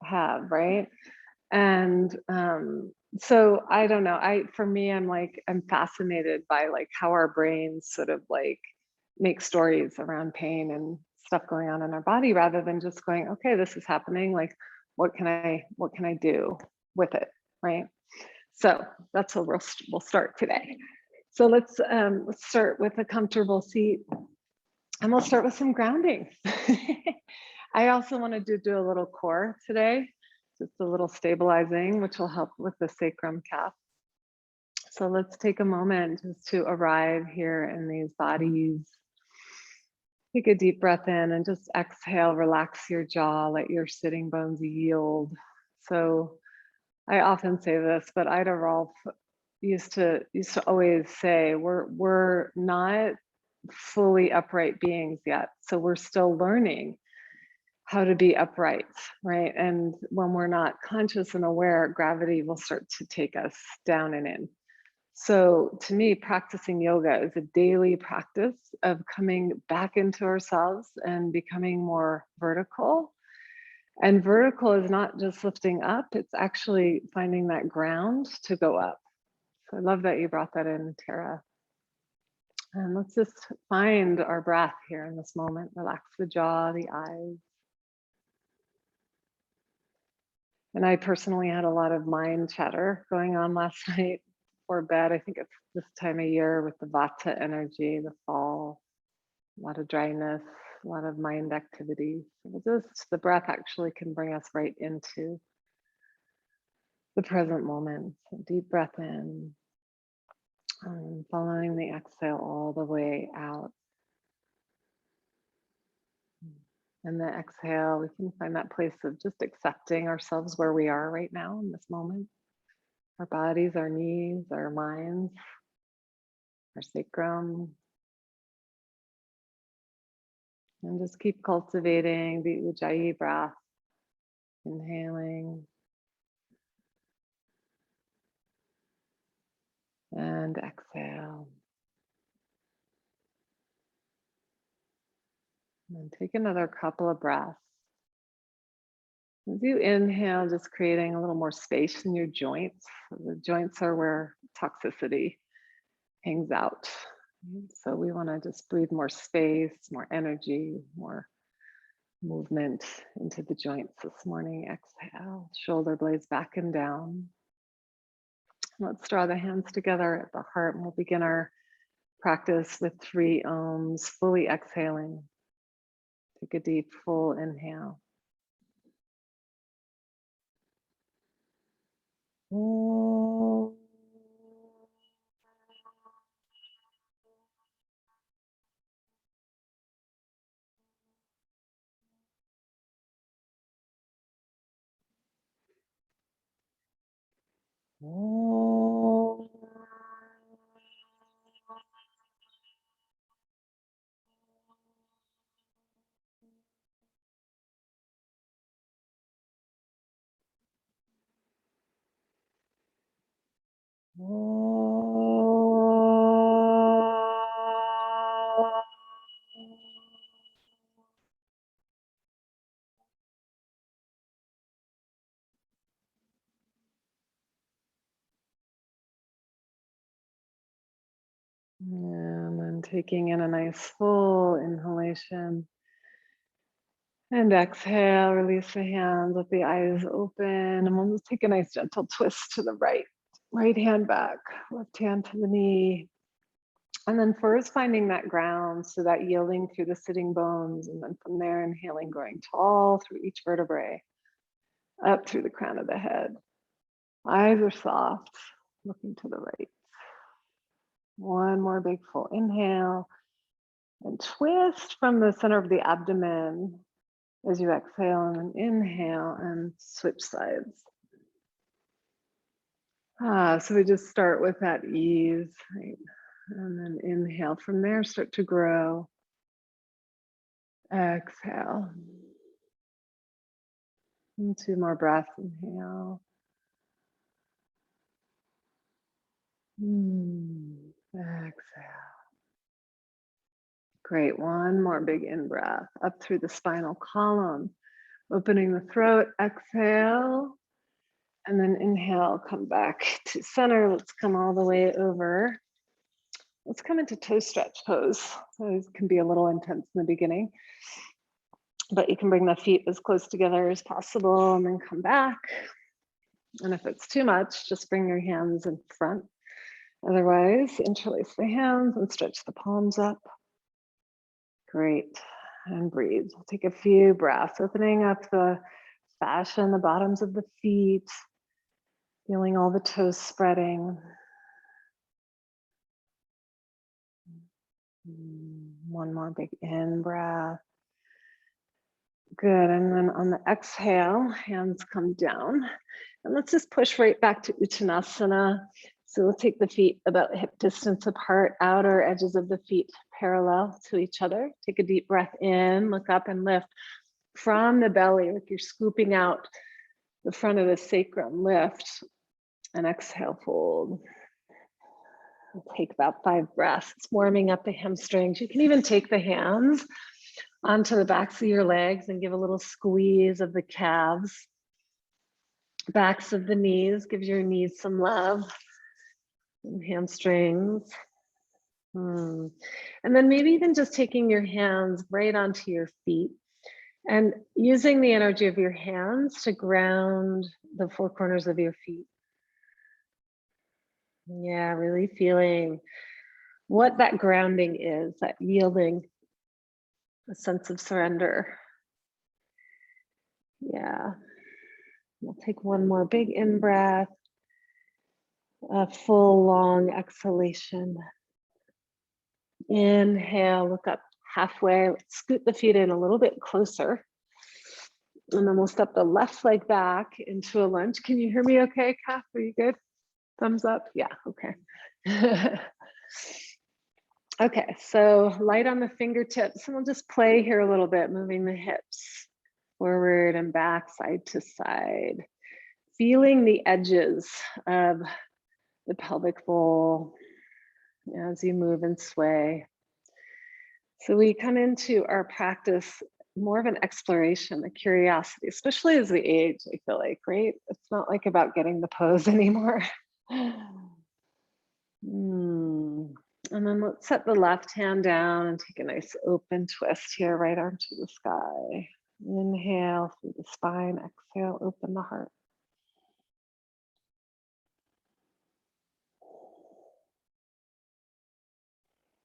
have, right? And so I don't know. For me, I'm fascinated by like how our brains sort of like make stories around pain and stuff going on in our body rather than just going, okay, this is happening. Like, what can I do with it, right? So that's where we'll start today. So let's start with a comfortable seat, and we'll start with some grounding. I also wanted to do a little core today, just a little stabilizing, which will help with the sacrum calf. So let's take a moment just to arrive here in these bodies. Take a deep breath in and just exhale, relax your jaw, let your sitting bones yield. So I often say this, but Ida Rolf used to always say we're not fully upright beings yet. So we're still learning how to be upright, right? And when we're not conscious and aware, gravity will start to take us down and in. So to me, practicing yoga is a daily practice of coming back into ourselves and becoming more vertical. And vertical is not just lifting up, it's actually finding that ground to go up. So I love that you brought that in, Tara. And let's just find our breath here in this moment. Relax the jaw, the eyes. And I personally had a lot of mind chatter going on last night before bed. I think it's this time of year with the Vata energy, the fall, a lot of dryness, a lot of mind activity. So just the breath actually can bring us right into the present moment. So deep breath in, following the exhale all the way out. And the exhale, we can find that place of just accepting ourselves where we are right now in this moment. Our bodies, our knees, our minds, our sacrum. And just keep cultivating the Ujjayi breath, inhaling and exhale. And take another couple of breaths. As you inhale, just creating a little more space in your joints. The joints are where toxicity hangs out. So we want to just breathe more space, more energy, more movement into the joints this morning. Exhale, shoulder blades back and down. Let's draw the hands together at the heart, and we'll begin our practice with 3 ohms, fully exhaling. Take a deep, full inhale. Om. Om. And then taking in a nice full inhalation. And exhale, release the hands, let the eyes open, and we'll just take a nice gentle twist to the right. Right hand back, left hand to the knee. And then first finding that ground, so that yielding through the sitting bones, and then from there inhaling, growing tall through each vertebrae, up through the crown of the head. Eyes are soft, looking to the right. One more big full inhale, and twist from the center of the abdomen as you exhale, and then inhale and switch sides. So we just start with that ease, right? And then inhale from there, start to grow. Exhale. And 2 more breaths, inhale. Exhale. Great, one more big in breath, up through the spinal column. Opening the throat, exhale. And then inhale, come back to center. Let's come all the way over. Let's come into toe stretch pose. So it can be a little intense in the beginning, but you can bring the feet as close together as possible and then come back. And if it's too much, just bring your hands in front. Otherwise, interlace the hands and stretch the palms up. Great. And breathe. Take a few breaths, opening up the fascia in the bottoms of the feet, feeling all the toes spreading. One more big in breath. Good. And then on the exhale, hands come down. And let's just push right back to Uttanasana. So we'll take the feet about hip distance apart, outer edges of the feet parallel to each other. Take a deep breath in, look up and lift from the belly, like you're scooping out the front of the sacrum. Lift and exhale, fold. Take about 5 breaths, warming up the hamstrings. You can even take the hands onto the backs of your legs and give a little squeeze of the calves. Backs of the knees, give your knees some love. And hamstrings. And then maybe even just taking your hands right onto your feet and using the energy of your hands to ground the 4 corners of your feet. Yeah, really feeling what that grounding is, that yielding, a sense of surrender. Yeah. We'll take one more big in-breath, a full long exhalation. Inhale, look up halfway, scoot the feet in a little bit closer. And then we'll step the left leg back into a lunge. Can you hear me okay, Kath? Are you good? Thumbs up? Yeah, okay. Okay, so light on the fingertips, and we'll just play here a little bit, moving the hips forward and back, side to side. Feeling the edges of the pelvic bowl as you move and sway. So we come into our practice more of an exploration, a curiosity, especially as we age, I feel like, right? It's not like about getting the pose anymore. And then let's set the left hand down and take a nice open twist here, right arm to the sky. Inhale through the spine, exhale, open the heart.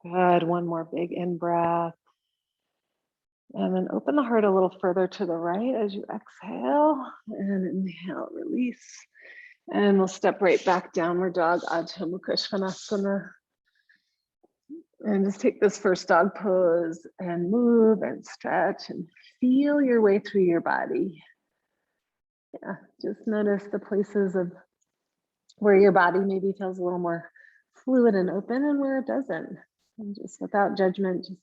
Good, one more big in-breath. And then open the heart a little further to the right as you exhale, and inhale, release. And we'll step right back, downward dog, Adho Mukha Svanasana. And just take this first dog pose and move and stretch and feel your way through your body. Yeah, just notice the places of where your body maybe feels a little more fluid and open and where it doesn't. And just without judgment, just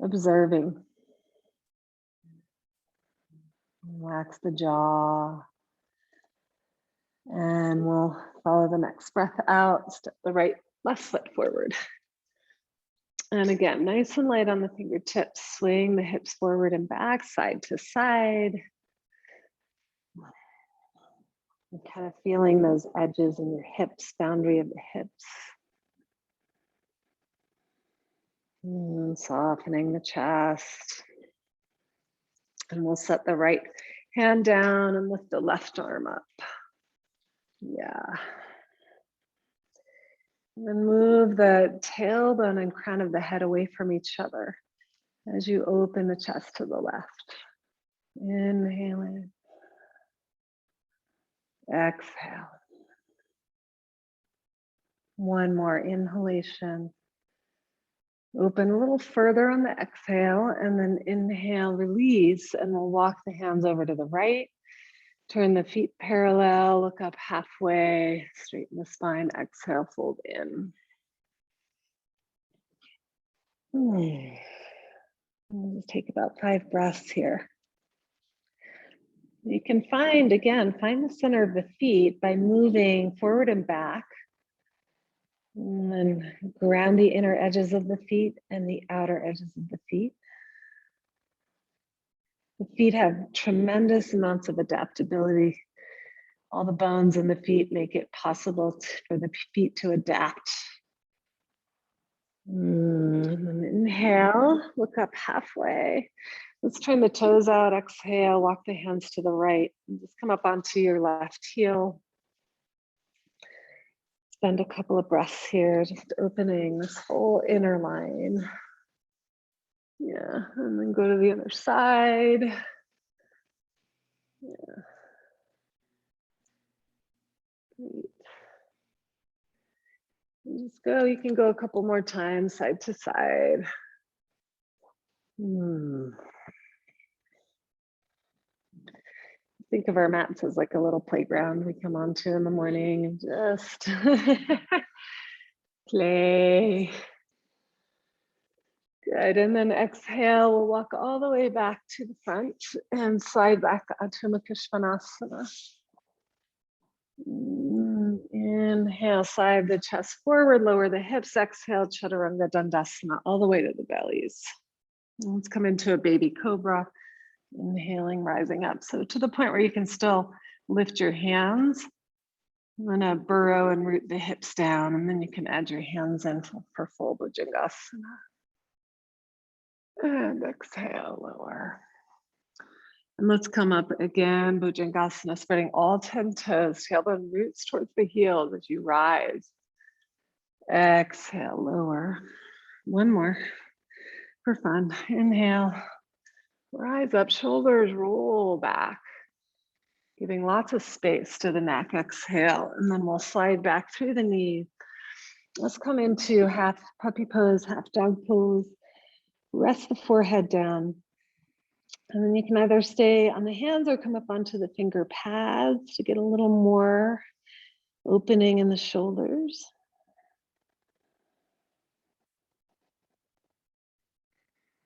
observing. Relax the jaw. And we'll follow the next breath out, step the right, left foot forward. And again, nice and light on the fingertips, swing the hips forward and back, side to side. And kind of feeling those edges in your hips, boundary of the hips. And softening the chest. And we'll set the right hand down and lift the left arm up. Yeah. And then move the tailbone and crown of the head away from each other as you open the chest to the left. Inhale in. Exhale. One more inhalation. Open a little further on the exhale, and then inhale, release, and we'll walk the hands over to the right. Turn the feet parallel, look up halfway, straighten the spine, exhale, fold in. We'll just take about 5 breaths here. You can find the center of the feet by moving forward and back. And then ground the inner edges of the feet and the outer edges of the feet. The feet have tremendous amounts of adaptability. All the bones in the feet make it possible for the feet to adapt. And then inhale, look up halfway. Let's turn the toes out, exhale, walk the hands to the right. And just come up onto your left heel. Spend a couple of breaths here, just opening this whole inner line. Yeah, and then go to the other side. Yeah. Great. And just go, you can go a couple more times, side to side. Think of our mats as like a little playground we come onto in the morning and just play. Good, and then exhale, we'll walk all the way back to the front and slide back to Adho Svanasana. Inhale, slide the chest forward, lower the hips, exhale, Chaturanga Dandasana, all the way to the bellies. Let's come into a baby cobra. Inhaling, rising up. So to the point where you can still lift your hands. I'm gonna burrow and root the hips down, and then you can add your hands in for full Bhujangasana. And exhale, lower. And let's come up again, Bhujangasana, spreading all 10 toes, tailbone roots towards the heels as you rise. Exhale, lower. One more for fun. Inhale, rise up, shoulders roll back. Giving lots of space to the neck, exhale, and then we'll slide back through the knees. Let's come into half puppy pose, half dog pose. Rest the forehead down. And then you can either stay on the hands or come up onto the finger pads to get a little more opening in the shoulders.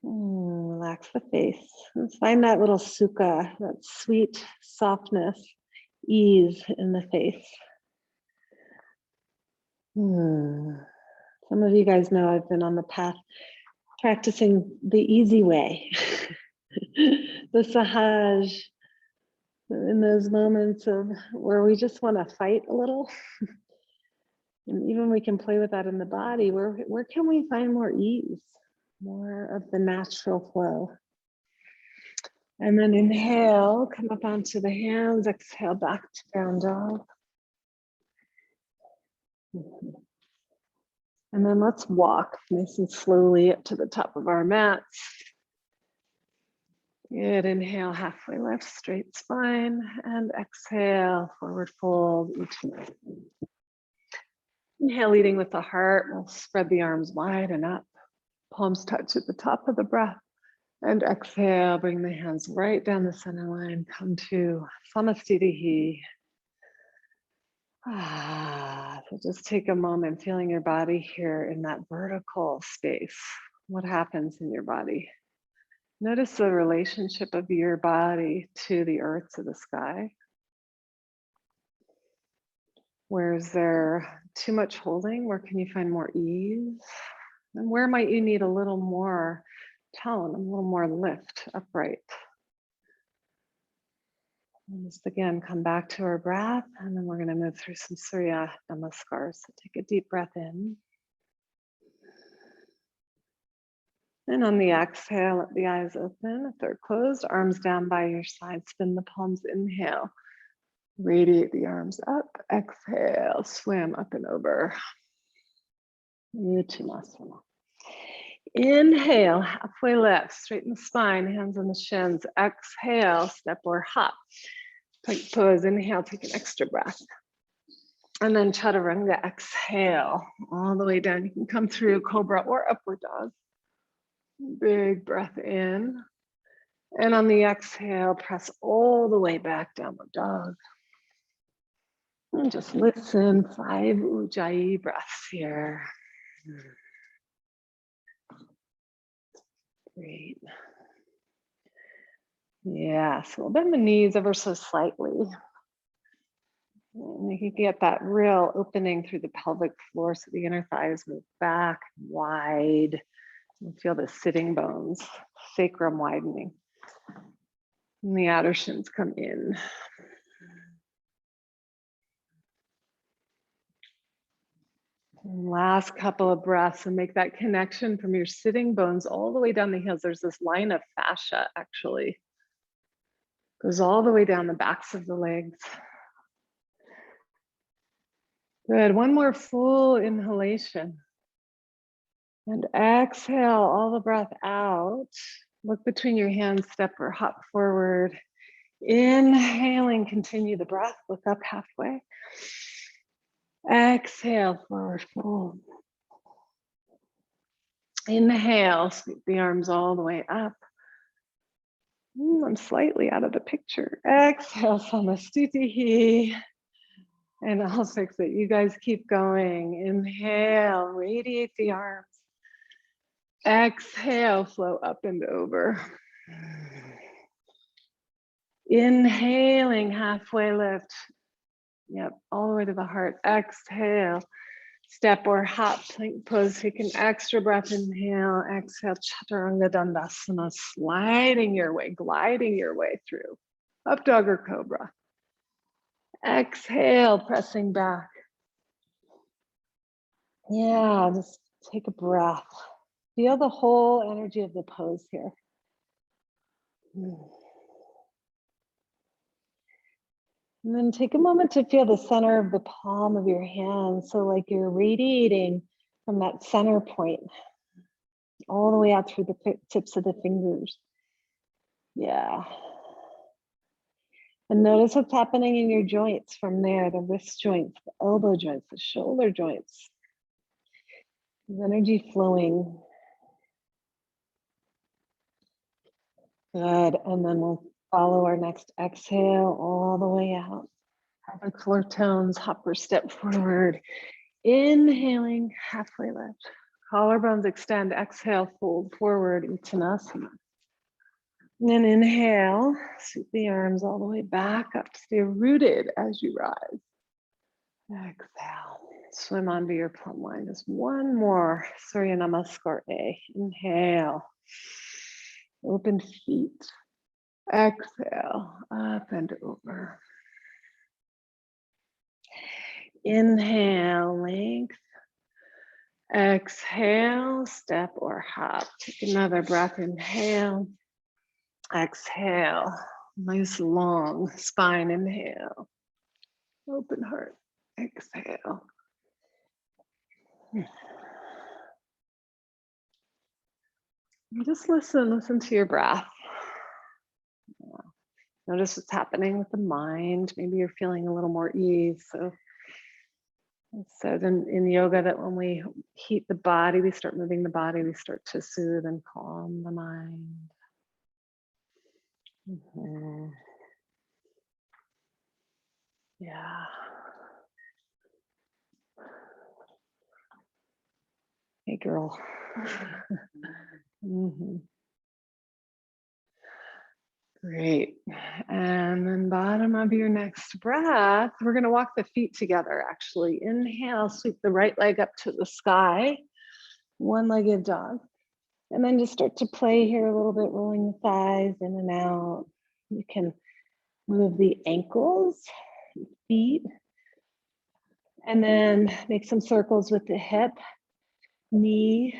Relax the face. Let's find that little sukha, that sweet softness, ease in the face. Some of you guys know I've been on the path practicing the easy way, the sahaj, in those moments of where we just want to fight a little. And even we can play with that in the body. Where can we find more ease, more of the natural flow? And then inhale, come up onto the hands, exhale back to down dog. And then let's walk nice and slowly up to the top of our mats. Good, inhale, halfway lift, straight spine, and exhale, forward fold. Inhale, leading with the heart, we'll spread the arms wide and up. Palms touch at the top of the breath. And exhale, bring the hands right down the center line. Come to Samastitihi. So just take a moment feeling your body here in that vertical space. What happens in your body? Notice the relationship of your body to the earth, to the sky. Where is there too much holding? Where can you find more ease? And where might you need a little more tone, a little more lift, upright? And just again, come back to our breath, and then we're going to move through some Surya Namaskars. So take a deep breath in. And on the exhale, let the eyes open. If they're closed, arms down by your side, spin the palms, inhale. Radiate the arms up, exhale, swim up and over. Uttanasana. Inhale, halfway lift, straighten the spine, hands on the shins. Exhale, step or hop. Plank pose, inhale, take an extra breath. And then Chaturanga, exhale, all the way down. You can come through Cobra or Upward Dog. Big breath in. And on the exhale, press all the way back, Downward Dog. And just listen, 5 Ujjayi breaths here. Great. Yeah, so we'll bend the knees ever so slightly. And you can get that real opening through the pelvic floor so the inner thighs move back wide. And feel the sitting bones, sacrum widening. And the outer shins come in. And last couple of breaths, and make that connection from your sitting bones all the way down the heels. There's this line of fascia actually. Goes all the way down the backs of the legs. Good, one more full inhalation. And exhale all the breath out. Look between your hands, step or hop forward. Inhaling, continue the breath, look up halfway. Exhale, forward fold. Inhale, sweep the arms all the way up. I'm slightly out of the picture. Exhale, Samastitihi. And I'll fix it. You guys keep going. Inhale, radiate the arms. Exhale, flow up and over. Inhaling, halfway lift. Yep, all the way to the heart. Exhale, step or hop, plank pose. Take an extra breath. Inhale, exhale, Chaturanga Dandasana, sliding your way, gliding your way through. Up dog or cobra. Exhale, pressing back. Yeah, just take a breath. Feel the whole energy of the pose here. And then take a moment to feel the center of the palm of your hand. So like you're radiating from that center point all the way out through the tips of the fingers. Yeah. And notice what's happening in your joints from there, the wrist joints, the elbow joints, the shoulder joints. There's energy flowing. Good, and then we'll follow our next exhale all the way out. Pelvic floor tones, hop or step forward. Inhaling, halfway lift. Collarbones extend, exhale, fold forward, Uttanasana. And then inhale, sweep the arms all the way back up. Stay rooted as you rise. Exhale, swim onto your plumb line. Just one more, Surya Namaskar A. Inhale, open feet. Exhale, up and over. Inhale, length. Exhale, step or hop. Take another breath. Inhale. Exhale. Nice long spine. Inhale. Open heart. Exhale. And just listen to your breath. Notice what's happening with the mind. Maybe you're feeling a little more ease. So it said in yoga that when we heat the body, we start moving the body, we start to soothe and calm the mind. Mm-hmm. Yeah. Hey, girl. Mm-hmm. Great. And then bottom of your next breath, we're going to walk the feet together, actually. Inhale, sweep the right leg up to the sky, one-legged dog. And then just start to play here a little bit, rolling the thighs in and out. You can move the ankles, feet, and then make some circles with the hip, knee.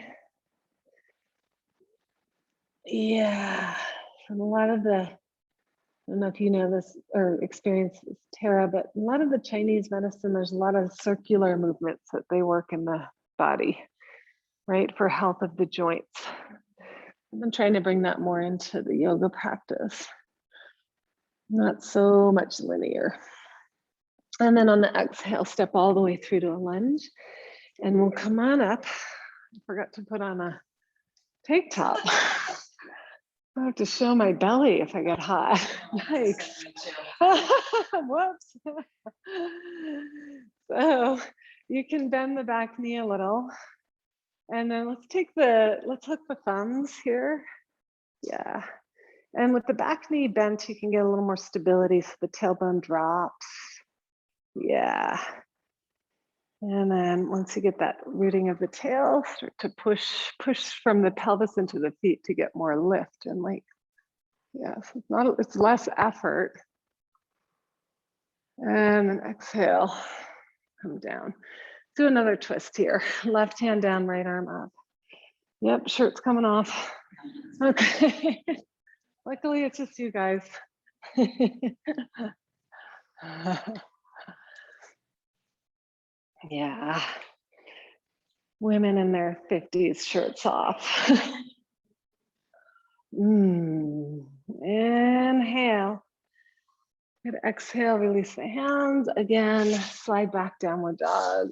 Yeah. And a lot of the, I don't know if you know this or experience this, Tara, but a lot of the Chinese medicine, there's a lot of circular movements that they work in the body, right? For health of the joints. I've been trying to bring that more into the yoga practice. Not so much linear. And then on the exhale, step all the way through to a lunge. And we'll come on up. I forgot to put on a tank top. I have to show my belly if I get hot. Yikes. Whoops. So you can bend the back knee a little. And then let's hook the thumbs here. Yeah. And with the back knee bent, you can get a little more stability so the tailbone drops. Yeah. And then once you get that rooting of the tail, start to push from the pelvis into the feet to get more lift and length. Yes, it's less effort. And then exhale, come down. Do another twist here. Left hand down, right arm up. Yep, shirt's coming off. Okay. Luckily, it's just you guys. Yeah. Women in their 50s, shirts off. Inhale. Good. Exhale, release the hands. Again, slide back, downward dog.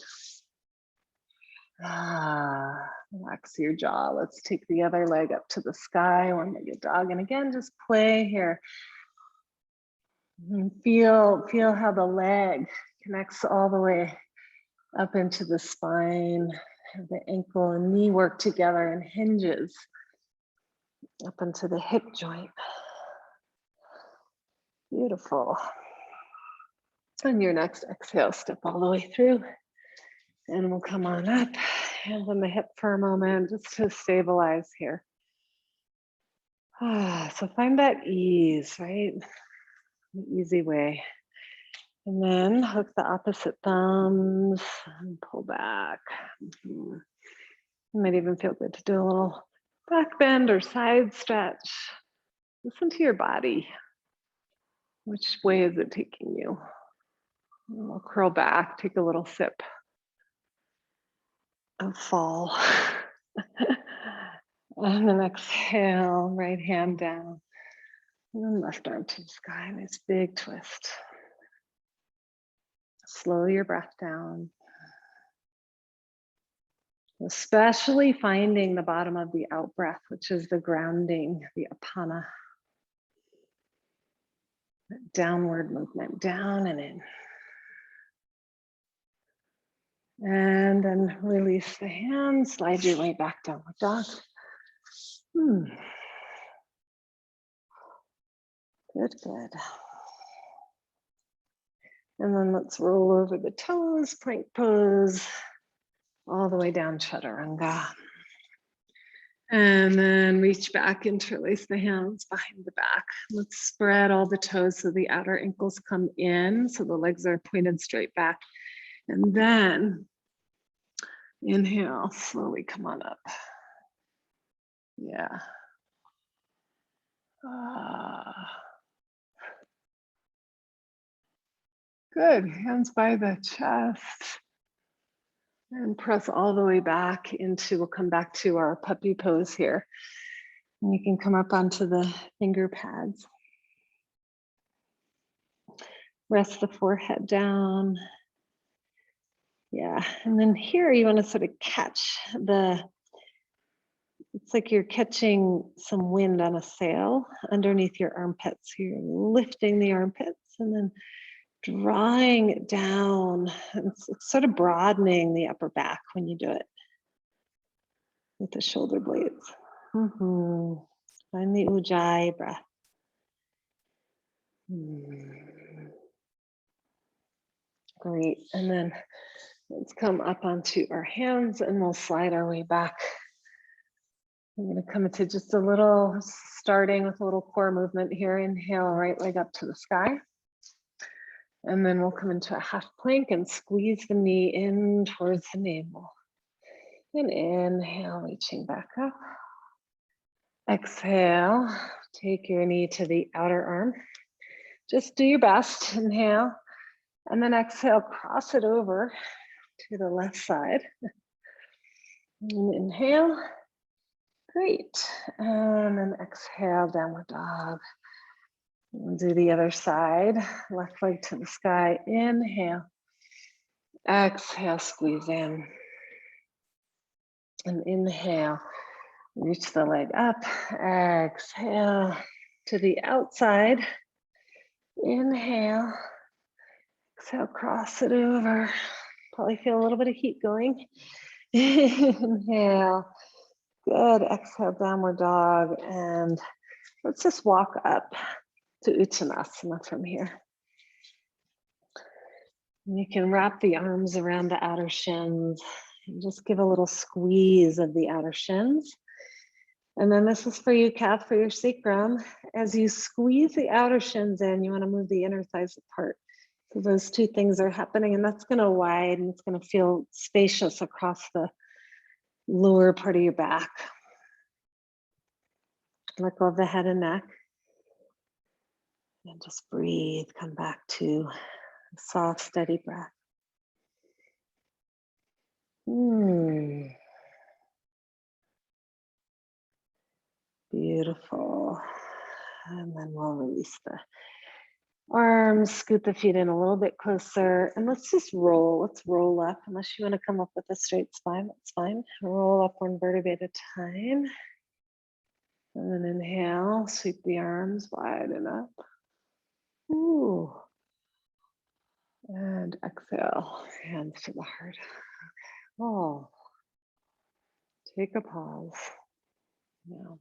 Relax your jaw. Let's take the other leg up to the sky, one-legged dog. And again, just play here. And feel how the leg connects all the way up into the spine. Have the ankle and knee work together and hinges up into the hip joint. Beautiful. On your next exhale, step all the way through. And we'll come on up, hands on the hip for a moment, just to stabilize here. So find that ease, right? The easy way. And then hook the opposite thumbs and pull back. It might even feel good to do a little back bend or side stretch. Listen to your body. Which way is it taking you? And we'll curl back, take a little sip of fall. And then exhale, right hand down. And then left arm to the sky, nice big twist. Slow your breath down. Especially finding the bottom of the out breath, which is the grounding, the apana. That downward movement, down and in. And then release the hands, slide your way back, downward dog. Good, good. And then let's roll over the toes, plank pose, all the way down, chaturanga. And then reach back, interlace the hands behind the back. Let's spread all the toes so the outer ankles come in, so the legs are pointed straight back. And then inhale, slowly come on up. Yeah. Good, hands by the chest. And press all the way back into, we'll come back to our puppy pose here. And you can come up onto the finger pads. Rest the forehead down. Yeah, and then here you want to sort of catch it's like you're catching some wind on a sail underneath your armpits. You're lifting the armpits and then drawing it down. It's sort of broadening the upper back when you do it with the shoulder blades. Find the ujjayi breath. Great, and then let's come up onto our hands and we'll slide our way back. I'm going to come into just a little, starting with a little core movement here. Inhale, right leg up to the sky. And then we'll come into a half plank and squeeze the knee in towards the navel. And inhale, reaching back up. Exhale, take your knee to the outer arm. Just do your best, inhale. And then exhale, cross it over to the left side. And inhale, great. And then exhale, downward dog. And do the other side, left leg to the sky, inhale. Exhale, squeeze in. And inhale, reach the leg up. Exhale to the outside. Inhale. Exhale, cross it over. Probably feel a little bit of heat going. Inhale. Good. Exhale, downward dog. And let's just walk up to Uttanasana from here. And you can wrap the arms around the outer shins and just give a little squeeze of the outer shins. And then this is for you, Kath, for your sacrum. As you squeeze the outer shins in, you want to move the inner thighs apart. So those two things are happening, and that's going to widen. It's going to feel spacious across the lower part of your back. Let go of the head and neck. And just breathe. Come back to a soft, steady breath. Beautiful. And then we'll release the arms, scoot the feet in a little bit closer, and let's just roll. Let's roll up. Unless you want to come up with a straight spine, that's fine. Roll up one vertebrae at a time. And then inhale, sweep the arms wide and up. Ooh. And exhale, hands to the heart. Okay. Oh. Take a pause. Now.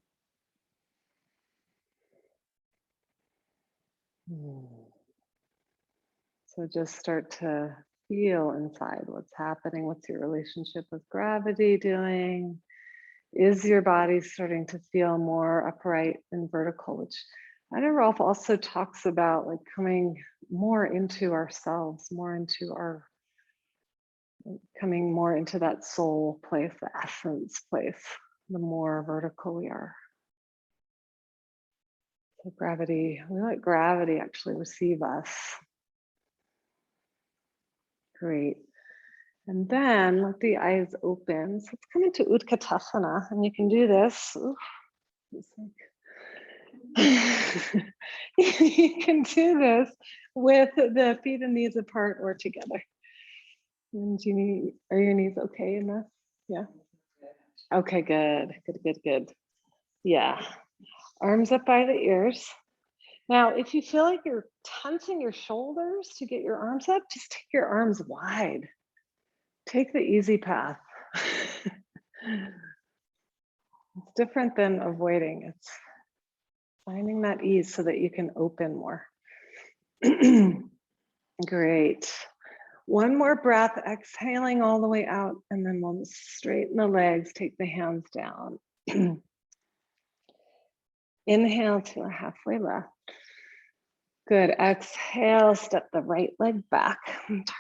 So just start to feel inside what's happening. What's your relationship with gravity doing? Is your body starting to feel more upright and vertical, which I know Rolf also talks about, like coming more into ourselves, more into our, coming more into that soul place, the essence place, the more vertical we are. So gravity, we let gravity actually receive us. Great. And then let the eyes open. So let's come into Utkatasana, and you can do this. Oof, you can do this with the feet and knees apart or together. And are your knees okay in this? Yeah. Okay, good, good, good, good. Yeah. Arms up by the ears. Now, if you feel like you're tensing your shoulders to get your arms up, just take your arms wide. Take the easy path. It's different than avoiding. It's finding that ease so that you can open more. Great. One more breath, exhaling all the way out, and then we'll straighten the legs, take the hands down. Inhale to a halfway lift. Good. Exhale, step the right leg back.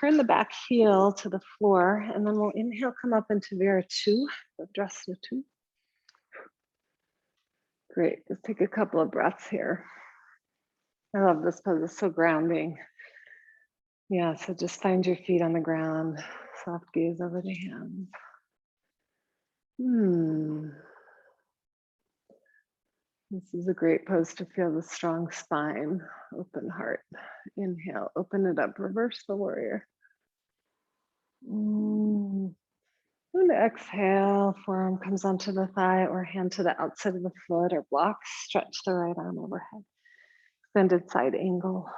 Turn the back heel to the floor, and then we'll inhale, come up into Viratu, Drasana 2. Great. Just take a couple of breaths here. I love this pose. It's so grounding. Yeah, so just find your feet on the ground. Soft gaze over the hands. This is a great pose to feel the strong spine, open heart. Inhale, open it up, reverse the warrior. And exhale, forearm comes onto the thigh or hand to the outside of the foot or block, stretch the right arm overhead. Extended side angle.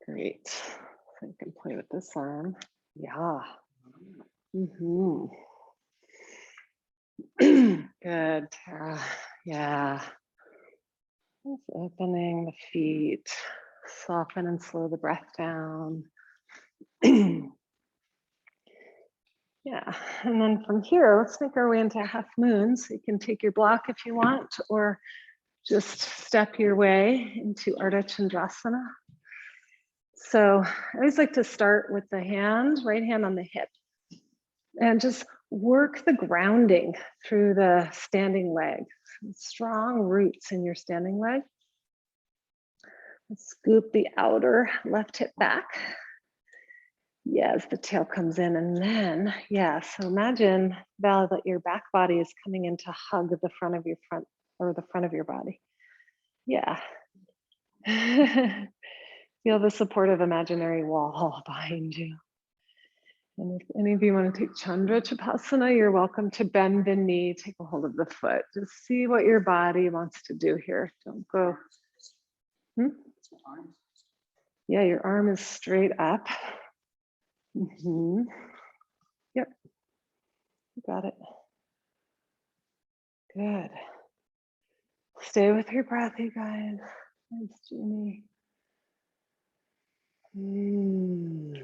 Great. So you can play with this arm. Yeah. Good, Tara. Yeah. Just opening the feet. Soften and slow the breath down. Yeah, and then from here, let's make our way into half moon. So you can take your block if you want, or just step your way into Ardha Chandrasana. So I always like to start with the hand, right hand on the hip, and just work the grounding through the standing leg. Strong roots in your standing leg. Scoop the outer left hip back. Yes, the tail comes in, and then, yeah, so imagine, Val, that your back body is coming in to hug the front of your body. Yeah. Feel the supportive imaginary wall behind you. And if any of you want to take Chandra Chapasana, you're welcome to bend the knee, take a hold of the foot. Just see what your body wants to do here. Don't go. Yeah, your arm is straight up. Yep, you got it. Good. Stay with your breath, you guys. Thanks, Jeannie. And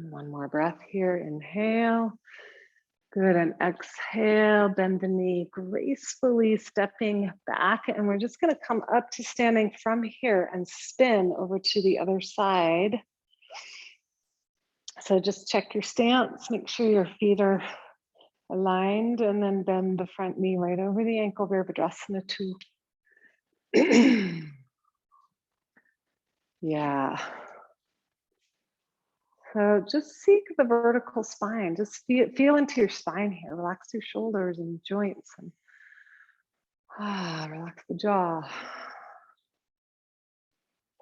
one more breath here. Inhale. Good, and exhale, bend the knee, gracefully stepping back. And we're just gonna come up to standing from here and spin over to the other side. So just check your stance, make sure your feet are aligned, and then bend the front knee right over the ankle, Virabhadrasana 2. Yeah. So just seek the vertical spine. Just feel into your spine here. Relax your shoulders and joints, and relax the jaw.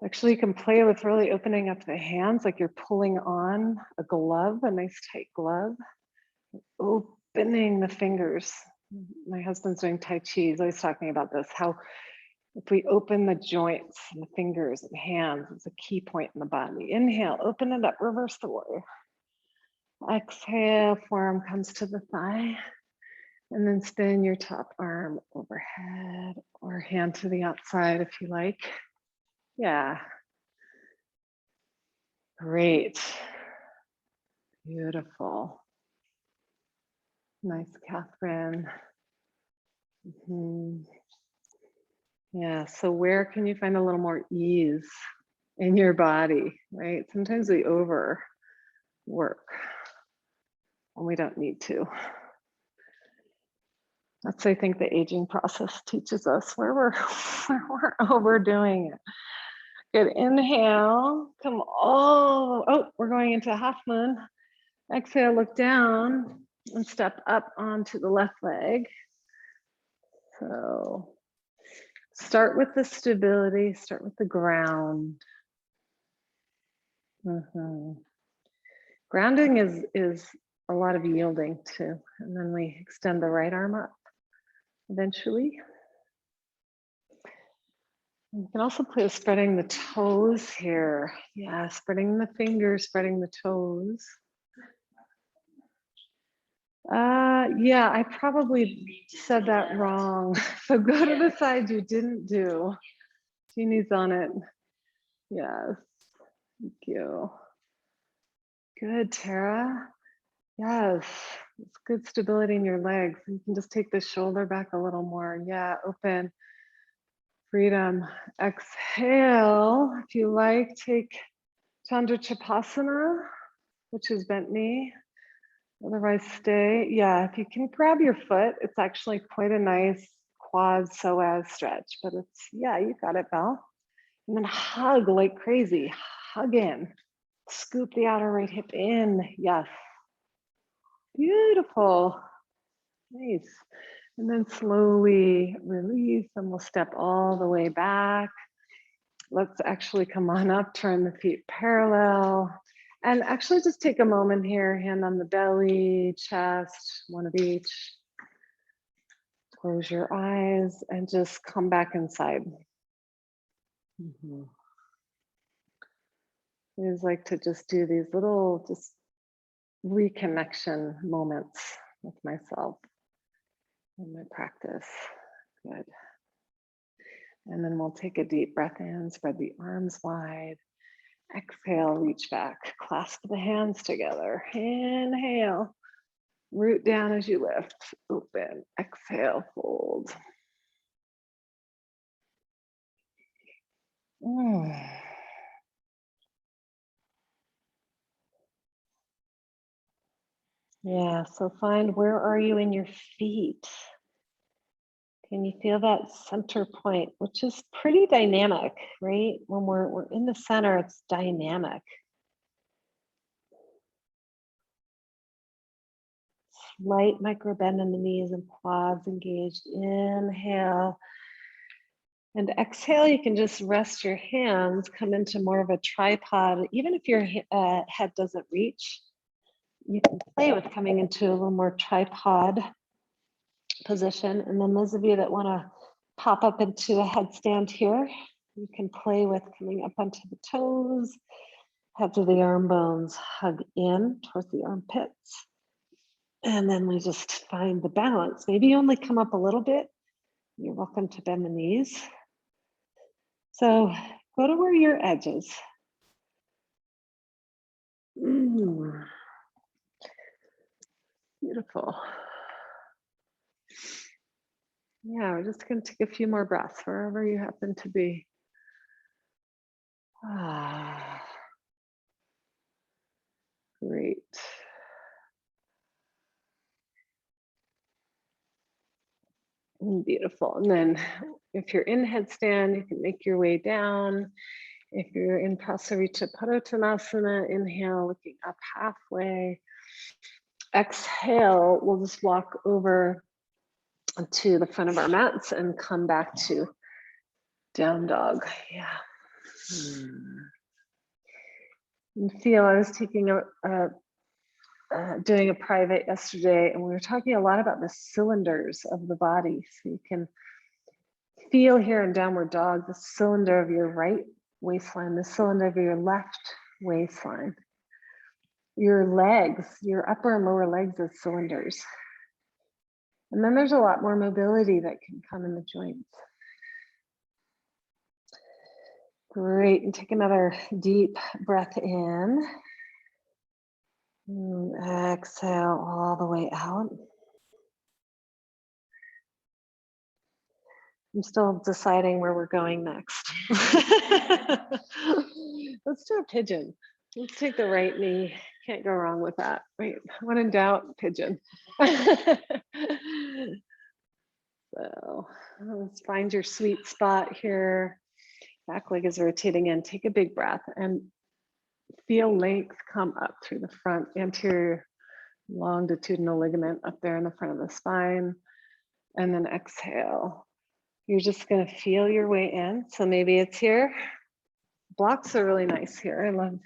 Actually, you can play with really opening up the hands like you're pulling on a glove, a nice tight glove. Opening the fingers. My husband's doing Tai Chi. He's always talking about this, how if we open the joints and the fingers and hands, it's a key point in the body. Inhale, open it up, reverse the warrior. Exhale, forearm comes to the thigh. And then spin your top arm overhead or hand to the outside if you like. Yeah. Great. Beautiful. Nice, Catherine. Yeah, so where can you find a little more ease in your body, right? Sometimes we overwork when we don't need to. That's, I think, the aging process teaches us where we're overdoing it. Good, inhale, come we're going into a half moon. Exhale, look down and step up onto the left leg. So start with the stability, start with the ground. Grounding is a lot of yielding too. And then we extend the right arm up eventually. You can also play with spreading the toes here. Yeah, spreading the fingers, spreading the toes. Yeah, I probably said that wrong. So go to the side you didn't do. Jeannie's on it. Yes, thank you. Good, Tara. Yes, it's good stability in your legs. You can just take the shoulder back a little more. Yeah, open. Freedom. Exhale. If you like, take Chandra Chapasana, which is bent knee. Otherwise, stay. Yeah, if you can grab your foot, it's actually quite a nice quad psoas stretch, but it's, yeah, you got it, Belle. And then hug like crazy. Hug in. Scoop the outer right hip in. Yes. Beautiful. Nice. And then slowly release, and we'll step all the way back. Let's actually come on up, turn the feet parallel. And actually just take a moment here, hand on the belly, chest, one of each. Close your eyes and just come back inside. I always like to just do these little just reconnection moments with myself in my practice. Good. And then we'll take a deep breath in, spread the arms wide. Exhale, reach back, clasp the hands together. Inhale, root down as you lift, open. Exhale, fold. Yeah, so find, where are you in your feet? Can you feel that center point, which is pretty dynamic, right? When we're in the center, it's dynamic. Slight micro bend in the knees and quads engaged. Inhale. And exhale, you can just rest your hands, come into more of a tripod. Even if your head doesn't reach, you can play with coming into a little more tripod position. And then those of you that want to pop up into a headstand here, you can play with coming up onto the toes, head to the arm bones, hug in towards the armpits. And then we just find the balance. Maybe you only come up a little bit. You're welcome to bend the knees. So go to where your edge is. Beautiful. Yeah, we're just going to take a few more breaths wherever you happen to be. Ah, great. Beautiful. And then if you're in headstand, you can make your way down. If you're in Prasarita Padottanasana, inhale, looking up halfway. Exhale, we'll just walk over to the front of our mats and come back to down dog. Yeah. And feel, I was taking doing a private yesterday, and we were talking a lot about the cylinders of the body. So you can feel here in downward dog, the cylinder of your right waistline, the cylinder of your left waistline. Your legs, your upper and lower legs as cylinders. And then there's a lot more mobility that can come in the joints. Great, and take another deep breath in. And exhale all the way out. I'm still deciding where we're going next. Let's do a pigeon. Let's take the right knee. Can't go wrong with that. Right. When in doubt, pigeon. So let's find your sweet spot here. Back leg is rotating in. Take a big breath and feel length come up through the front anterior longitudinal ligament up there in the front of the spine. And then exhale. You're just going to feel your way in. So maybe it's here. Blocks are really nice here. I love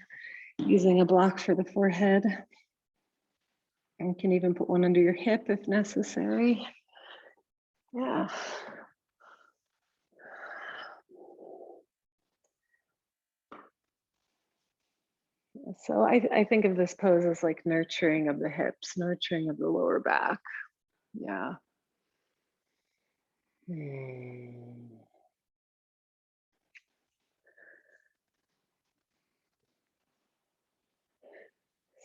using a block for the forehead. And you can even put one under your hip if necessary. Yeah. So I think of this pose as like nurturing of the hips, nurturing of the lower back. Yeah.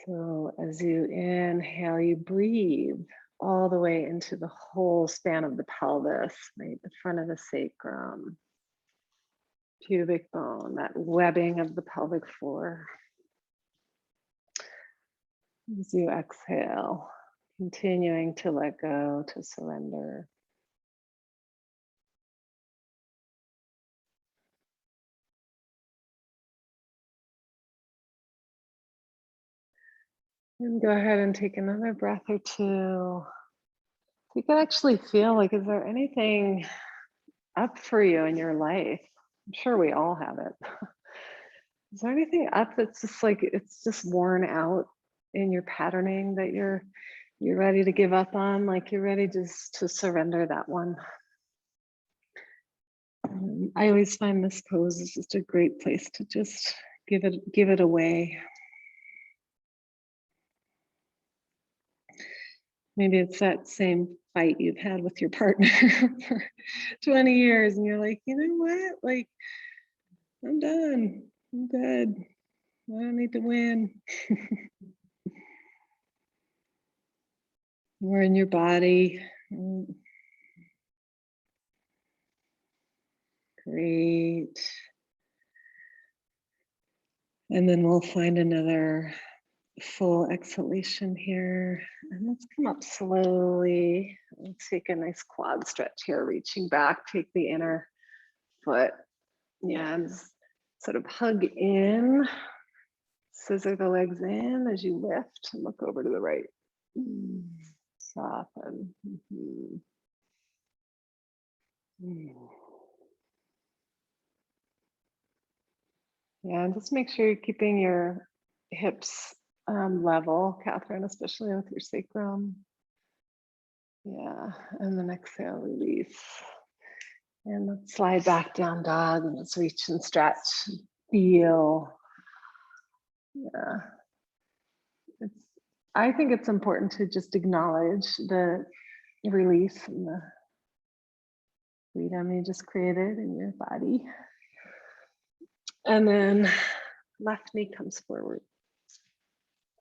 So as you inhale, you breathe all the way into the whole span of the pelvis, right? The front of the sacrum, pubic bone, that webbing of the pelvic floor. As you exhale, continuing to let go, to surrender. And go ahead and take another breath or two. You can actually feel like, is there anything up for you in your life? I'm sure we all have it. Is there anything up that's just like, it's just worn out in your patterning that you're ready to give up on? Like you're ready just to surrender that one. I always find this pose is just a great place to just give it away. Maybe it's that same fight you've had with your partner for 20 years and you're like, you know what? Like, I'm done. I'm good. I don't need to win. Or in your body. Great. And then we'll find another full exhalation here. And let's come up slowly. Let's take a nice quad stretch here, reaching back, take the inner foot. Yeah, and sort of hug in, scissor the legs in as you lift and look over to the right. Soften. Yeah, and just make sure you're keeping your hips level, Catherine, especially with your sacrum. Yeah, and then exhale, release. And let's slide back down dog and let's reach and stretch. Feel. Yeah. I think it's important to just acknowledge the release and the freedom you just created in your body. And then left knee comes forward.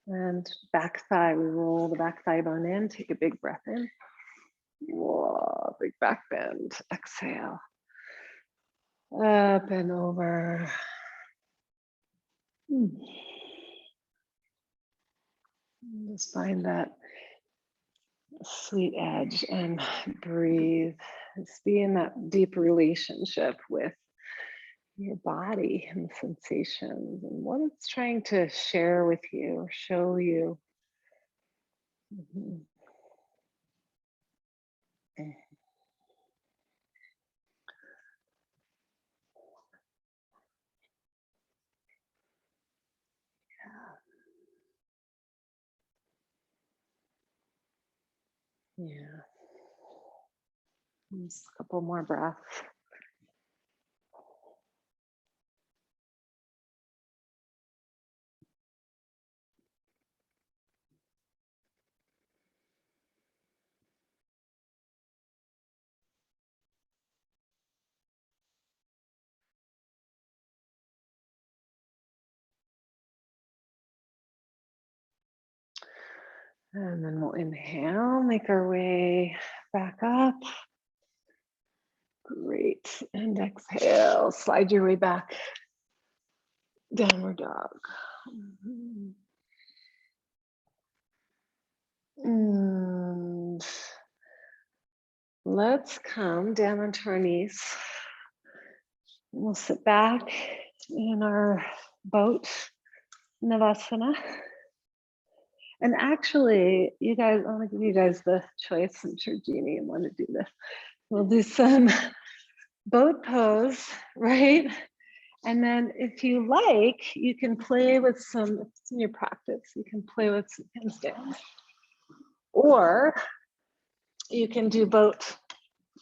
And back thigh, we roll the back thigh bone in, take a big breath in. Whoa, big back bend, exhale. Up and over. Just find that sweet edge and breathe. Just be in that deep relationship with your body and sensations and what it's trying to share with you or show you. Yeah. Just a couple more breaths. And then we'll inhale, make our way back up. Great. And exhale, slide your way back. Downward dog. And let's come down onto our knees. We'll sit back in our boat, Navasana. And actually, you guys, I want to give you guys the choice. I'm sure Jeannie will want to do this. We'll do some boat pose, right? And then if you like, you can play with some, it's in your practice, you can play with some handstands. Or you can do boat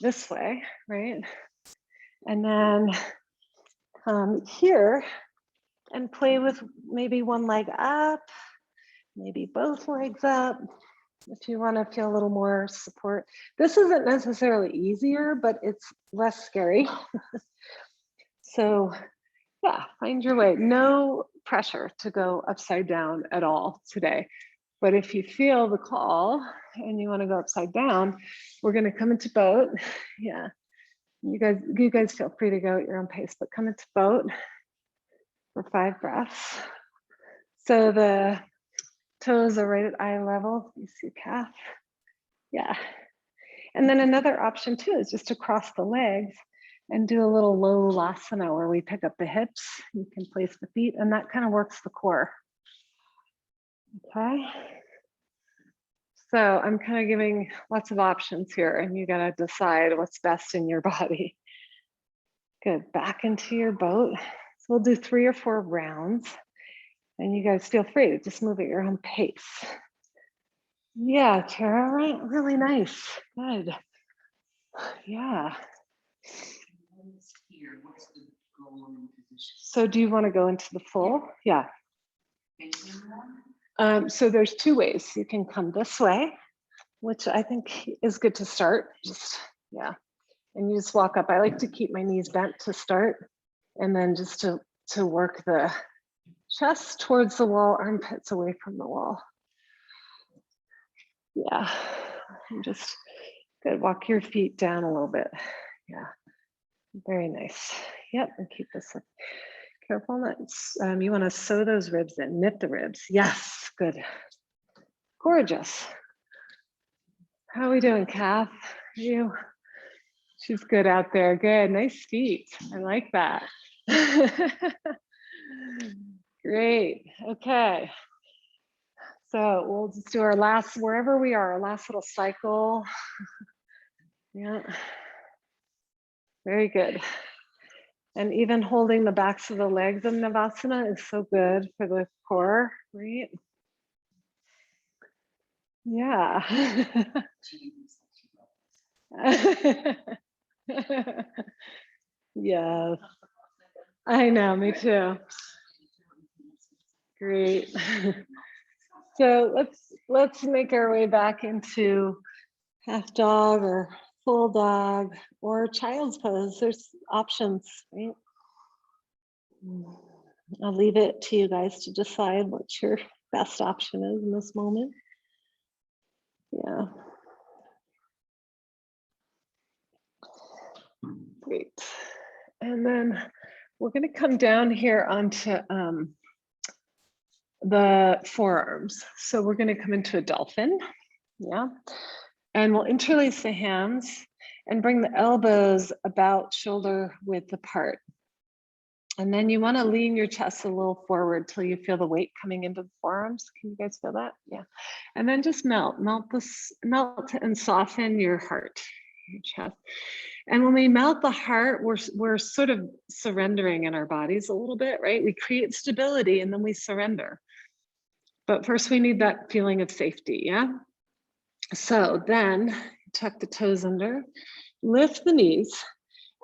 this way, right? And then come here and play with maybe one leg up, maybe both legs up, if you want to feel a little more support. This isn't necessarily easier, but it's less scary. So yeah, find your way. No pressure to go upside down at all today. But if you feel the call and you want to go upside down, we're going to come into boat. Yeah, you guys feel free to go at your own pace, but come into boat for 5 breaths. So the toes are right at eye level. You see calf. Yeah. And then another option too is just to cross the legs and do a little low lasana where we pick up the hips. You can place the feet, and that kind of works the core. Okay. So I'm kind of giving lots of options here, and you got to decide what's best in your body. Good. Back into your boat. So we'll do 3 or 4 rounds, and you guys feel free to just move at your own pace. Yeah, Tara, right? Really nice. Good. Yeah. So do you want to go into the full? Yeah. So there's 2 ways. You can come this way, which I think is good to start. Just, yeah. And you just walk up. I like to keep my knees bent to start, and then just to work the chest towards the wall, armpits away from the wall. Yeah. And just good. Walk your feet down a little bit. Yeah. Very nice. Yep. And keep this up. Careful not, you want to sew those ribs in, knit the ribs. Yes, good. Gorgeous. How are we doing, Kath? You? She's good out there. Good, nice feet. I like that. Great, okay. So we'll just do our last, wherever we are, our last little cycle. Yeah, very good. And even holding the backs of the legs in Navasana is so good for the core, right? Yeah. Yeah. I know, me too. Great. So let's make our way back into half dog or full dog or child's pose. There's options, right? I'll leave it to you guys to decide what your best option is in this moment. Yeah. Great. And then we're going to come down here onto the forearms. So we're going to come into a dolphin. Yeah. And we'll interlace the hands and bring the elbows about shoulder width apart. And then you want to lean your chest a little forward till you feel the weight coming into the forearms. Can you guys feel that? Yeah. And then just melt and soften your heart, your chest. And when we melt the heart, we're sort of surrendering in our bodies a little bit, right? We create stability and then we surrender. But first we need that feeling of safety, yeah? So then tuck the toes under, lift the knees.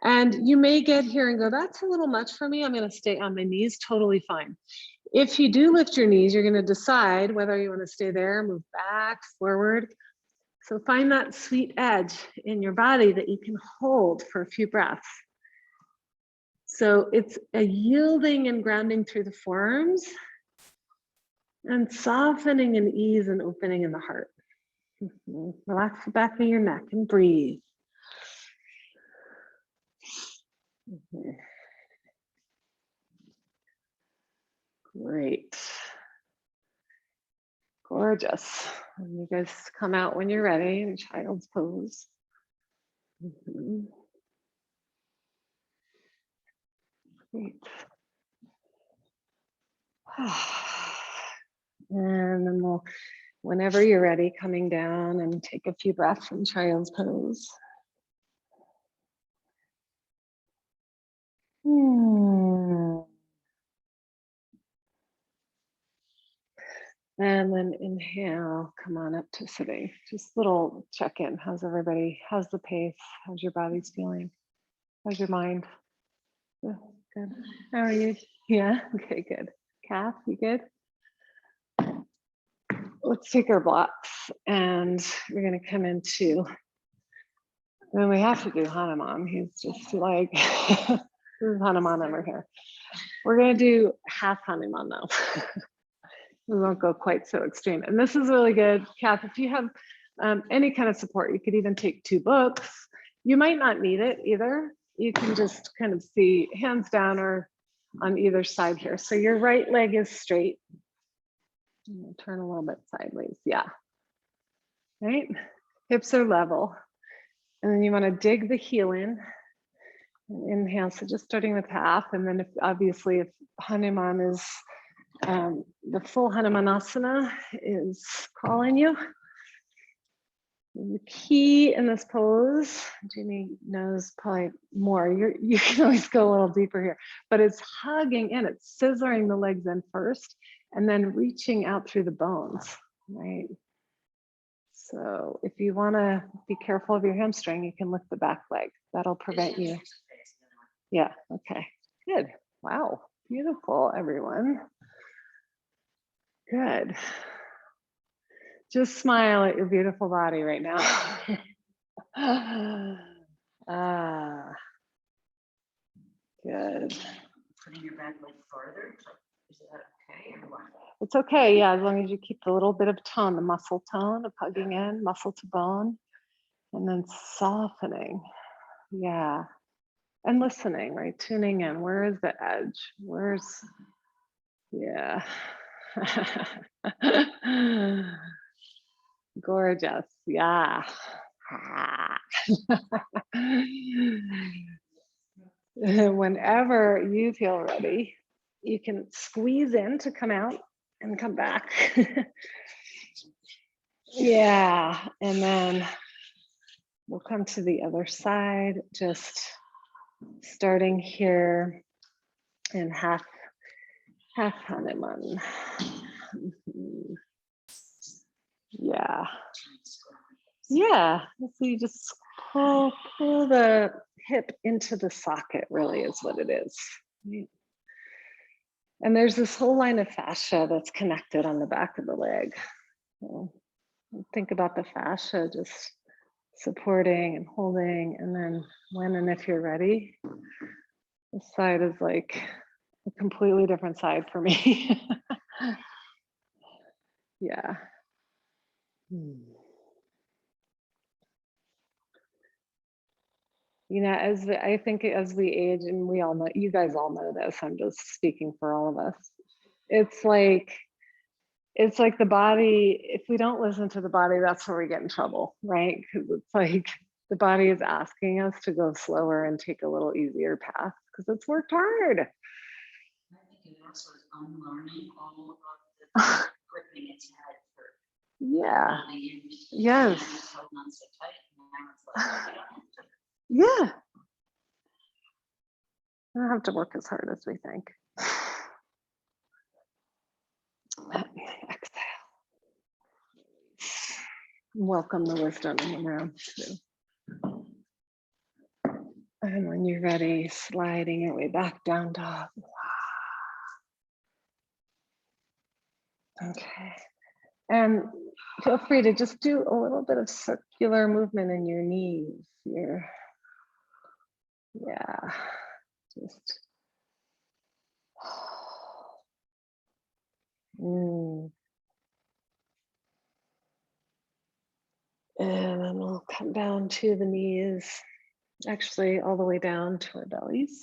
And you may get here and go, that's a little much for me. I'm going to stay on my knees, totally fine. If you do lift your knees, you're going to decide whether you want to stay there, move back, forward. So find that sweet edge in your body that you can hold for a few breaths. So it's a yielding and grounding through the forearms and softening and ease and opening in the heart. Relax the back of your neck and breathe. Great. Gorgeous. And you guys come out when you're ready in child's pose. Great. And then we'll, whenever you're ready, coming down and take a few breaths in child's pose. And then inhale, come on up to sitting. Just little check-in. How's everybody? How's the pace? How's your body's feeling? How's your mind? Good. How are you? Yeah, okay, good. Kath, you good? Let's take our blocks and we're gonna come into, and we have to do Hanuman. He's just like, this is Hanuman over here. We're gonna do half Hanuman though. We won't go quite so extreme. And this is really good. Kath, if you have any kind of support, you could even take 2 books. You might not need it either. You can just kind of see hands down or on either side here. So your right leg is straight. Turn a little bit sideways, yeah. Right? Hips are level. And then you want to dig the heel in. And inhale, so just starting with half. And then obviously if Hanuman is, the full Hanumanasana is calling you. The key in this pose, Jeannie knows probably more, you can always go a little deeper here, but it's hugging in, it's scissoring the legs in first, and then reaching out through the bones, right? So if you wanna be careful of your hamstring, you can lift the back leg. That'll prevent you. Yeah, okay, good. Wow, beautiful, everyone. Good. Just smile at your beautiful body right now. Good. Putting your back leg farther, is that okay or what? It's okay, yeah, as long as you keep a little bit of tone, the muscle tone of hugging in, muscle to bone, and then softening. Yeah. And listening, right? Tuning in. Where is the edge? Where's, yeah. Gorgeous, yeah. Whenever you feel ready, you can squeeze in to come out and come back. Yeah, and then we'll come to the other side, just starting here in half Hanuman. Yeah. Yeah, so you just pull the hip into the socket, really is what it is. And there's this whole line of fascia that's connected on the back of the leg. So think about the fascia just supporting and holding, and then when and if you're ready, this side is like a completely different side for me. Yeah. Hmm. You know, I think as we age, and we all know, you guys all know this, I'm just speaking for all of us. It's like it's like the body, if we don't listen to the body, that's where we get in trouble, right? Because it's like the body is asking us to go slower and take a little easier path because it's worked hard. I think it also is unlearning all of the gripping it's had for Yeah. all the years. Yes. And it's holding on so tight. And now it's like, you don't have to. Yeah. We don't have to work as hard as we think. Let me exhale. Welcome the wisdom in the room too. And when you're ready, sliding your way back down dog. Okay. And feel free to just do a little bit of circular movement in your knees here. Yeah. Just. And then we'll come down to the knees, actually all the way down to our bellies.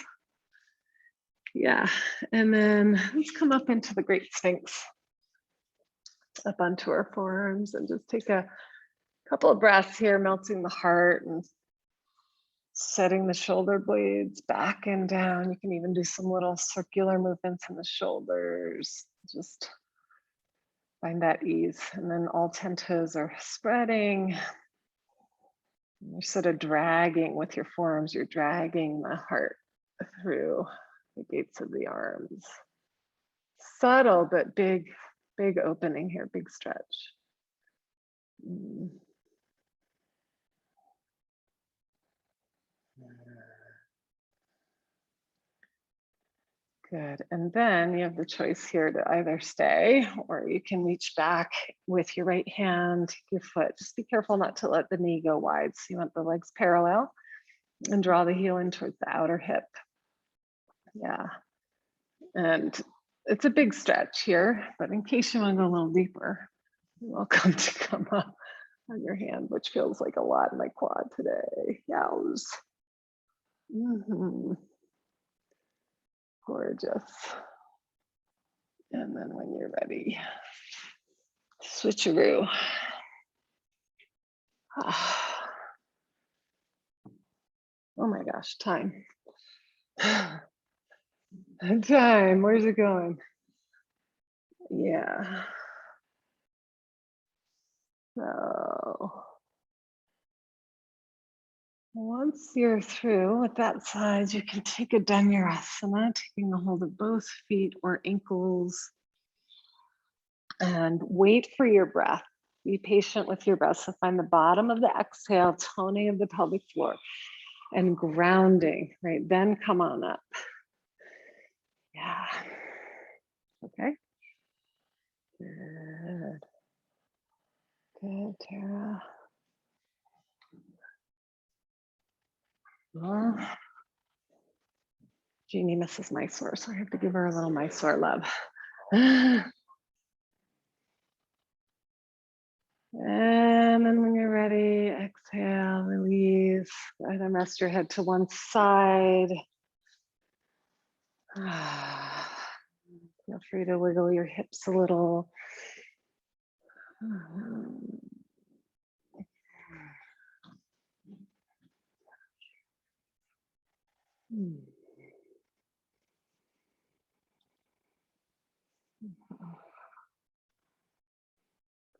Yeah, and then let's come up into the Great Sphinx, up onto our forearms, and just take a couple of breaths here, melting the heart and setting the shoulder blades back and down. You can even do some little circular movements in the shoulders. Just find that ease. And then all 10 toes are spreading. You're sort of dragging with your forearms, you're dragging the heart through the gates of the arms. Subtle, but big opening here, big stretch. Good, and then you have the choice here to either stay or you can reach back with your right hand, your foot. Just be careful not to let the knee go wide. So you want the legs parallel and draw the heel in towards the outer hip. Yeah, and it's a big stretch here, but in case you want to go a little deeper, you're welcome to come up on your hand, which feels like a lot in my quad today. Yows. Gorgeous. And then when you're ready, switcheroo. Oh my gosh, time. Time, where's it going? Yeah. So once you're through with that side, you can take a Dhanurasana, taking a hold of both feet or ankles, and wait for your breath. Be patient with your breath. So find the bottom of the exhale, toning of the pelvic floor, and grounding, right? Then come on up. Yeah. Okay. Good. Good, Tara. Well, Jeannie misses Mysore, so I have to give her a little Mysore love. And then when you're ready, exhale, release. Go ahead and rest your head to one side. Feel free to wiggle your hips a little.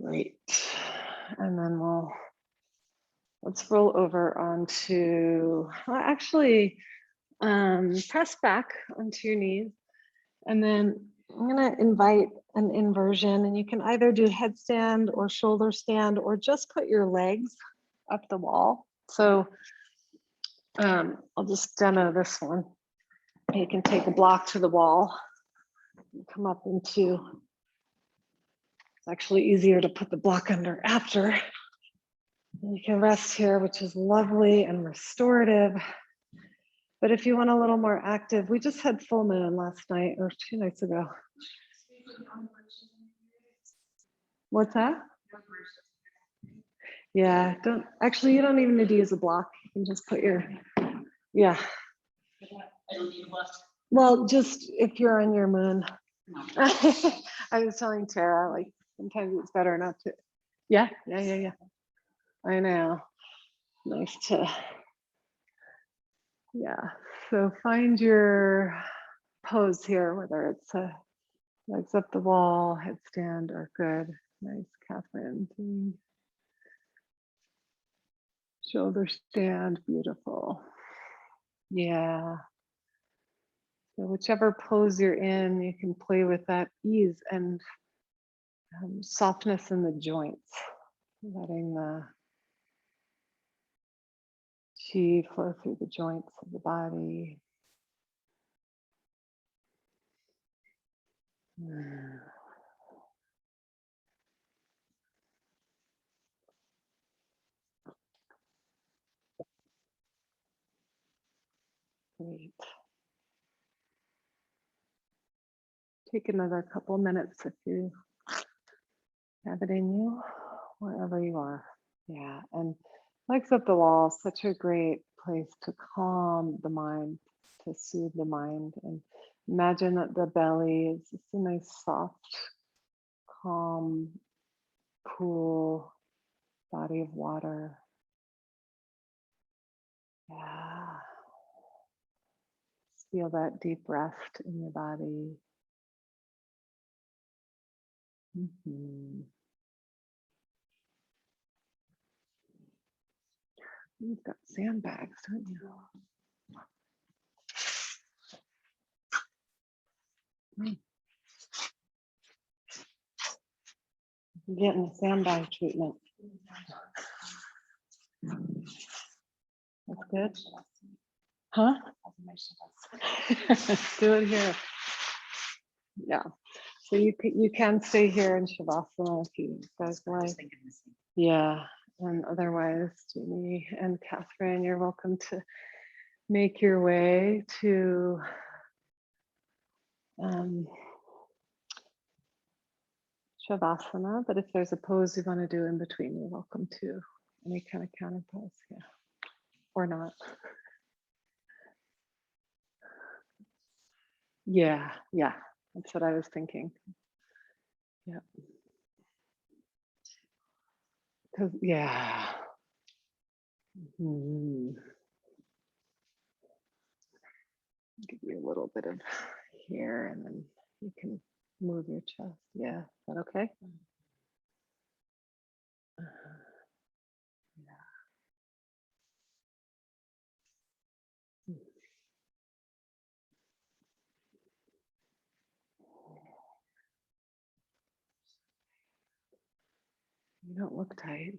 Great. And then let's roll over onto, well, actually, press back onto your knees. And then I'm gonna invite an inversion, and you can either do headstand or shoulder stand, or just put your legs up the wall. So I'll just demo this one. You can take a block to the wall and come up into, it's actually easier to put the block under after. And you can rest here, which is lovely and restorative. But if you want a little more active, we just had full moon last night or 2 nights ago. What's that? Yeah, don't actually, you don't even need to use a block. You can just put your, yeah. I don't need a bus. Well, just if you're on your moon. No. I was telling Tara, like, sometimes it's better not to. Yeah. I know. Nice to, yeah. So find your pose here, whether it's a legs up the wall, headstand, or good. Nice, Catherine. Shoulder stand, beautiful. Yeah. So whichever pose you're in, you can play with that ease and softness in the joints, letting the chi flow through the joints of the body. Great. Take another couple minutes if you have it in you, wherever you are. Yeah, and legs up the wall, such a great place to calm the mind, to soothe the mind. And imagine that the belly is just a nice, soft, calm, cool body of water. Yeah. Just feel that deep rest in your body. Mhm. You've got sandbags, don't you? You're getting the sandbag treatment. That's good. Huh? Do it here. Yeah. So you can stay here in Shavasana if you guys I like. was thinking the same. Yeah. And otherwise, Jeannie and Catherine, you're welcome to make your way to Shavasana. But if there's a pose you want to do in between, you're welcome to any kind of counter pose. Yeah. Or not. Yeah. That's what I was thinking. Yeah. Because, yeah. Give you a little bit of here and then you can move your chest. Yeah. Is that okay? You don't look tight.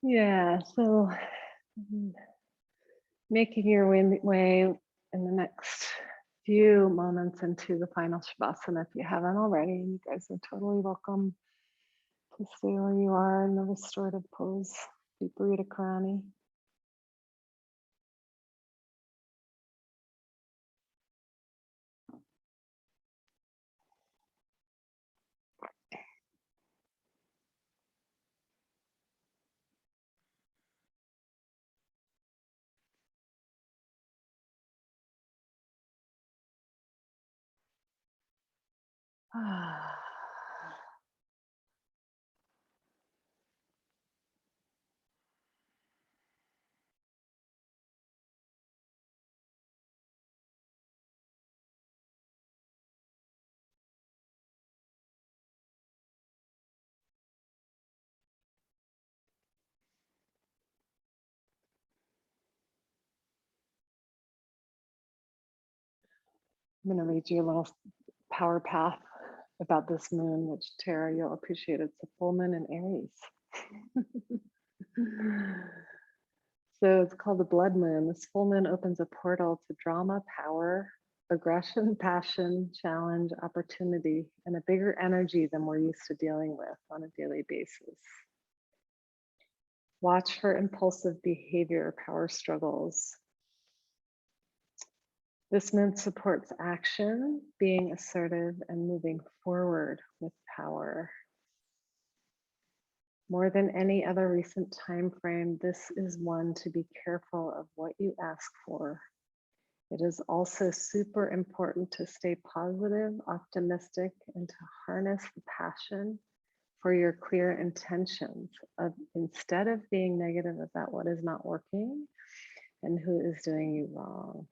Yeah, so making your way in the next few moments into the final Shavasana, if you haven't already, you guys are totally welcome to stay where you are in the restorative pose, Viparita Karani. I'm going to read you a little power path about this moon, which Tara, you'll appreciate. It's a full moon in Aries. So it's called the blood moon. This full moon opens a portal to drama, power, aggression, passion, challenge, opportunity, and a bigger energy than we're used to dealing with on a daily basis. Watch for impulsive behavior, power struggles. This moon supports action, being assertive, and moving forward with power. More than any other recent time frame, this is one to be careful of what you ask for. It is also super important to stay positive, optimistic, and to harness the passion for your clear intentions of instead of being negative about what is not working and who is doing you wrong.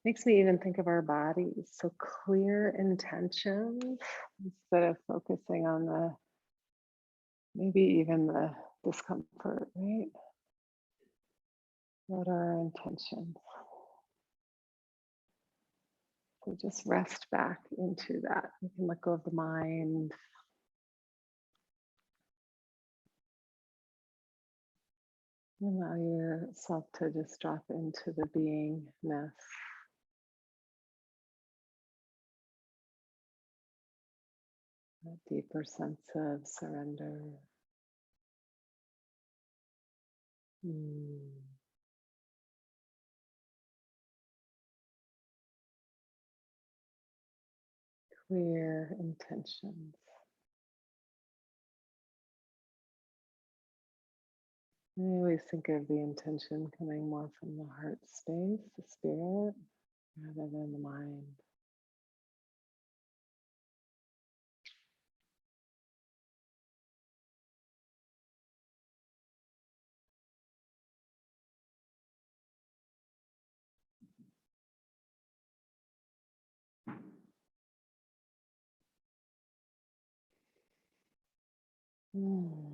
Makes me even think of our bodies. So clear intentions instead of focusing on the maybe even the discomfort, right? What are our intentions? So just rest back into that. You can let go of the mind. Allow yourself to just drop into the beingness. A deeper sense of surrender. Mm. Clear intentions. I always think of the intention coming more from the heart space, the spirit, rather than the mind. Mm.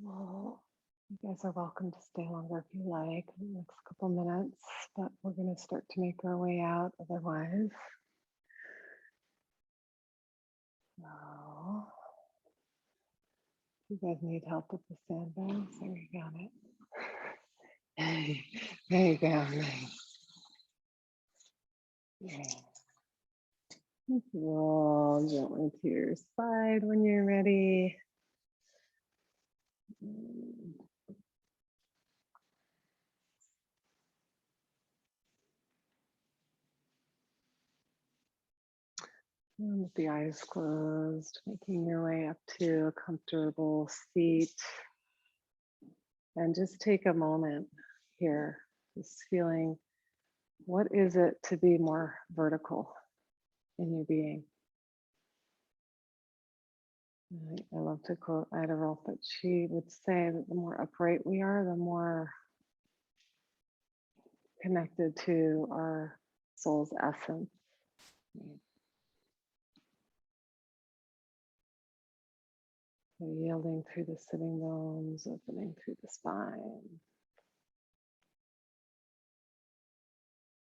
Well, you guys are welcome to stay longer if you like, the next couple minutes, but we're going to start to make our way out otherwise. So, you guys need help with the sandbags? There you got it. There you go. Nice. Yeah. Roll gently to your side when you're ready. And with the eyes closed, making your way up to a comfortable seat. And just take a moment here, just feeling what is it to be more vertical in your being. I love to quote Ida Rolf, but she would say that the more upright we are, the more connected to our soul's essence. So yielding through the sitting bones, opening through the spine.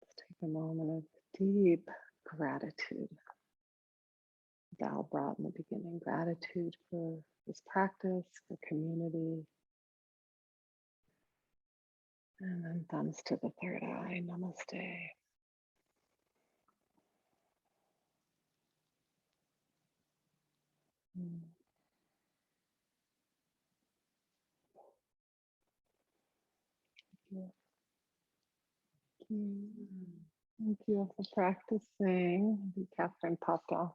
Let's take a moment of deep gratitude. Val brought in the beginning gratitude for this practice, for community. And then thumbs to the third eye. Namaste. Mm. Thank you. Thank you for practicing. Catherine popped off.